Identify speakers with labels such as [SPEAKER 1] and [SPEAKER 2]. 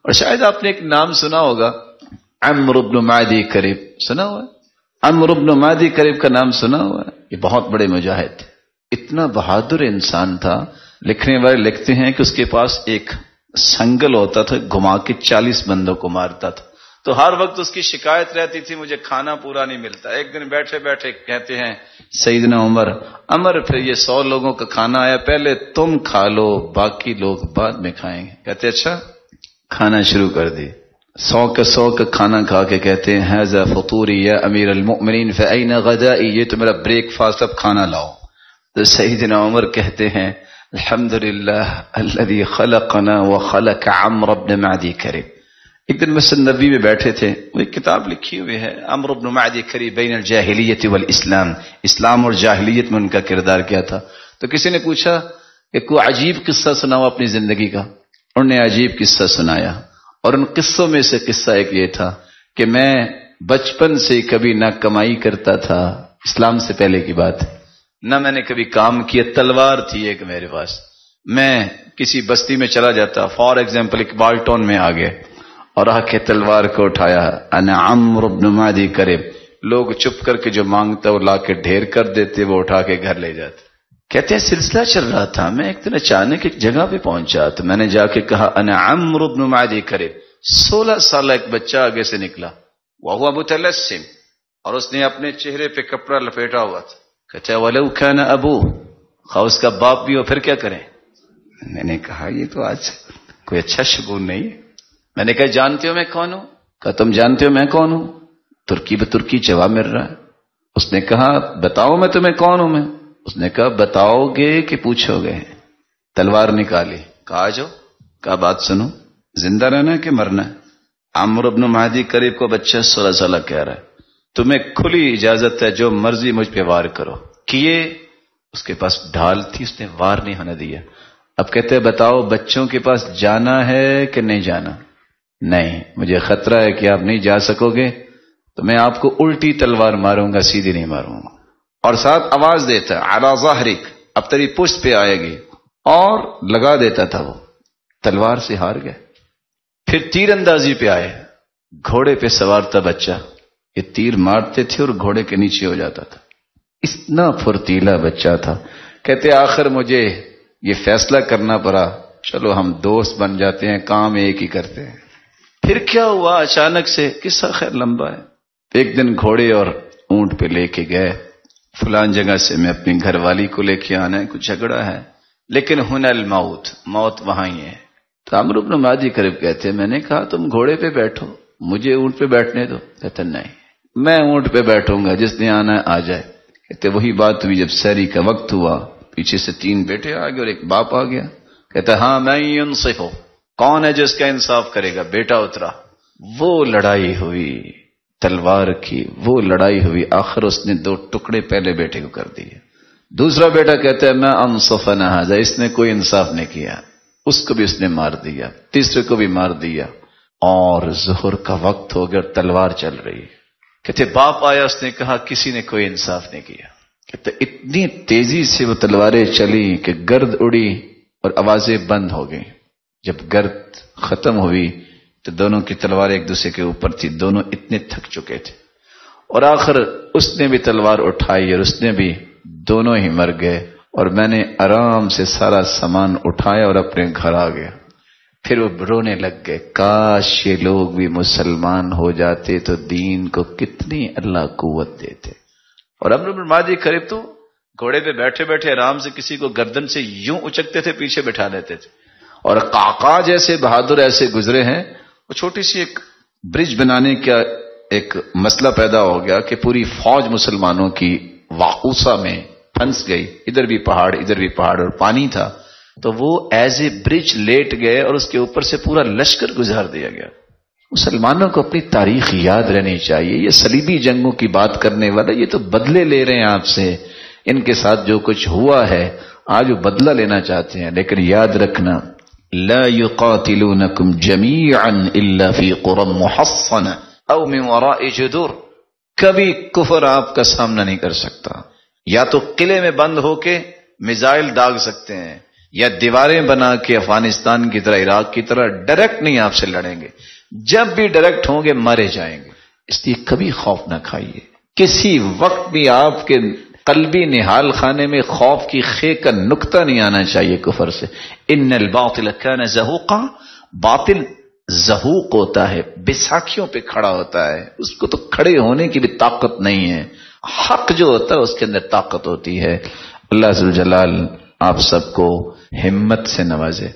[SPEAKER 1] اور شاید آپ نے ایک نام سنا ہوگا، عمرو بن معدی کرب، سنا ہوا ہے؟ عمرو بن معدی کرب کا نام سنا ہوا ہے؟ یہ بہت بڑے مجاہد تھے، اتنا بہادر انسان تھا. لکھنے والے لکھتے ہیں کہ اس کے پاس ایک سنگل ہوتا تھا، گھما کے 40 بندوں کو مارتا تھا. تو ہر وقت اس کی شکایت رہتی تھی مجھے کھانا پورا نہیں ملتا. ایک دن بیٹھے بیٹھے کہتے ہیں سیدنا عمر پھر یہ 100 لوگوں کا کھانا آیا، پہلے تم کھا لو باقی لوگ بعد میں کھائیں گے. کہتے اچھا. کھانا شروع کر دی. 100 کا کھانا کھا کے کہتے ہیں ھذا فطوری یا امیر المؤمنین فأین غدائی، یہ تو میرا بریک فاسٹ، اب کھانا لاؤ. تو سیدنا عمر کہتے ہیں الحمدللہ الذی خلقنا وخلق عمرو بن معدی کرب. ایک دن مسجد نبوی میں بیٹھے تھے، وہ ایک کتاب لکھی ہوئی ہے عمرو بن معدی کرب بین الجاہلیت والاسلام، اسلام اور جاہلیت میں ان کا کردار کیا تھا. تو کسی نے پوچھا کہ کوئی عجیب قصہ سناؤ اپنی زندگی کا. انہوں نے عجیب قصہ سنایا، اور ان قصوں میں سے قصہ ایک یہ تھا کہ میں بچپن سے کبھی نہ کمائی کرتا تھا، اسلام سے پہلے کی بات، نہ میں نے کبھی کام کیا. تلوار تھی ایک میرے پاس، میں کسی بستی میں چلا جاتا، فار ایگزامپل اقبال ٹاؤن میں آ گئے اور آ کے تلوار کو اٹھایا، انا عمرو بن معدی کرب. لوگ چپ کر کے جو مانگتا وہ لا کے ڈھیر کر دیتے، وہ اٹھا کے گھر لے جاتے. کہتے ہیں سلسلہ چل رہا تھا، میں ایک دن اچانک ایک جگہ پہ پہنچا تو میں نے جا کے کہا انا عمرو بن معدی کرب. 16 سال ایک بچہ آگے سے نکلا، وہو متلسم، اور اس نے اپنے چہرے پہ کپڑا لپیٹا ہوا تھا. کہتے ہیں ولو کان ابو، خواہ اس کا باپ بھی ہو پھر کیا کریں. میں نے کہا یہ تو آج کوئی اچھا شگون نہیں ہے. میں نے کہا جانتے ہو میں کون ہوں؟ کہا تم جانتے ہو میں کون ہوں؟ ترکی بترکی جواب مل رہا ہے. اس نے کہا بتاؤ میں تمہیں کون ہوں میں. اس نے کہا بتاؤ گے کہ پوچھو گے. تلوار نکالی، کہا جاؤ. کہا بات سنو، زندہ رہنا ہے کہ مرنا ہے؟ عمرو بن معدی کرب کو بچہ 16 سالہ کہہ رہا ہے تمہیں کھلی اجازت ہے، جو مرضی مجھ پہ وار کرو. کیے، اس کے پاس ڈھال تھی، اس نے وار نہیں ہونے دیا. اب کہتے ہیں بتاؤ بچوں کے پاس جانا ہے کہ نہیں جانا؟ نہیں، مجھے خطرہ ہے کہ آپ نہیں جا سکو گے تو میں آپ کو الٹی تلوار ماروں گا، سیدھی نہیں ماروں گا. اور ساتھ آواز دیتا علی ظہرک، اب تیری پشت پہ آئے گی، اور لگا دیتا تھا. وہ تلوار سے ہار گئے. پھر تیر اندازی پہ آئے، گھوڑے پہ سوار تھا بچہ، یہ تیر مارتے تھے اور گھوڑے کے نیچے ہو جاتا تھا. اتنا پھرتیلا بچہ تھا. کہتے آخر مجھے یہ فیصلہ کرنا پڑا، چلو ہم دوست بن جاتے ہیں، کام ایک ہی کرتے ہیں. پھر کیا ہوا اچانک سے، قصہ خیر لمبا ہے. ایک دن گھوڑے اور اونٹ پہ لے کے گئے، فلان جگہ سے میں اپنی گھر والی کو لے کے آنا ہے، کچھ جھگڑا ہے، لیکن ہن الموت، موت وہاں ہی ہے. تو عمرو بن معدی کرب کہتے میں نے کہا تم گھوڑے پہ بیٹھو، مجھے اونٹ پہ بیٹھنے دو. کہتے نہیں، میں اونٹ پہ بیٹھوں گا، جس نے آنا ہے آ جائے. کہتے وہی بات ہوئی جب سحری کا وقت ہوا، پیچھے سے 3 بیٹے آ گئے اور ایک باپ آ گیا. کہتا ہاں میں ینصف ہوں، کون ہے جس کا انصاف کرے گا؟ بیٹا اترا. وہ لڑائی ہوئی تلوار کی، وہ لڑائی ہوئی، آخر اس نے 2 ٹکڑے پہلے بیٹے کو کر دیے. دوسرا بیٹا کہتا ہے میں انصف نہ ھذا، اس نے کوئی انصاف نہیں کیا، اس کو بھی اس نے مار دیا، تیسرے کو بھی مار دیا. اور ظہر کا وقت ہو گیا، تلوار چل رہی. کہتے باپ آیا، اس نے کہا کسی نے کوئی انصاف نہیں کیا. کہتے اتنی تیزی سے وہ تلواریں چلی کہ گرد اڑی اور آوازیں بند ہو گئی. جب گرد ختم ہوئی تو دونوں کی تلواریں ایک دوسرے کے اوپر تھی، دونوں اتنے تھک چکے تھے. اور آخر اس نے بھی تلوار اٹھائی اور اس نے بھی، دونوں ہی مر گئے. اور میں نے آرام سے سارا سامان اٹھایا اور اپنے گھر آ گیا. پھر وہ رونے لگ گئے، کاش یہ لوگ بھی مسلمان ہو جاتے تو دین کو کتنی اللہ قوت دیتے. اور عمرو بن معدی کرب تو گھوڑے پہ بیٹھے بیٹھے آرام سے کسی کو گردن سے یوں اچکتے تھے، پیچھے بٹھا لیتے تھے. اور قعقاع جیسے بہادر ایسے گزرے ہیں. وہ چھوٹی سی ایک برج بنانے کا ایک مسئلہ پیدا ہو گیا کہ پوری فوج مسلمانوں کی واقوسہ میں پھنس گئی، ادھر بھی پہاڑ ادھر بھی پہاڑ، اور پانی تھا. تو وہ ایز اے برج لیٹ گئے اور اس کے اوپر سے پورا لشکر گزار دیا گیا. مسلمانوں کو اپنی تاریخ یاد رہنی چاہیے. یہ صلیبی جنگوں کی بات کرنے والا یہ تو بدلے لے رہے ہیں آپ سے. ان کے ساتھ جو کچھ ہوا ہے آج وہ بدلہ لینا چاہتے ہیں. لیکن یاد رکھنا لا يقاتلونكم جميعا الا في قرى محصنه او من وراء جدور. کبھی کفر آپ کا سامنا نہیں کر سکتا. یا تو قلعے میں بند ہو کے میزائل داغ سکتے ہیں، یا دیواریں بنا کے افغانستان کی طرح عراق کی طرح ڈائریکٹ نہیں آپ سے لڑیں گے، جب بھی ڈائریکٹ ہوں گے مارے جائیں گے. اس لیے کبھی خوف نہ کھائیے، کسی وقت بھی آپ کے قلبی نہال خانے میں خوف کی خے کا نقطہ نہیں آنا چاہیے کفر سے. ان الباطل کان زہوقا، باطل زہوق ہوتا ہے، بیساکھیوں پہ کھڑا ہوتا ہے، اس کو تو کھڑے ہونے کی بھی طاقت نہیں ہے. حق جو ہوتا ہے اس کے اندر طاقت ہوتی ہے. اللہ ذوالجلال آپ سب کو ہمت سے نوازے.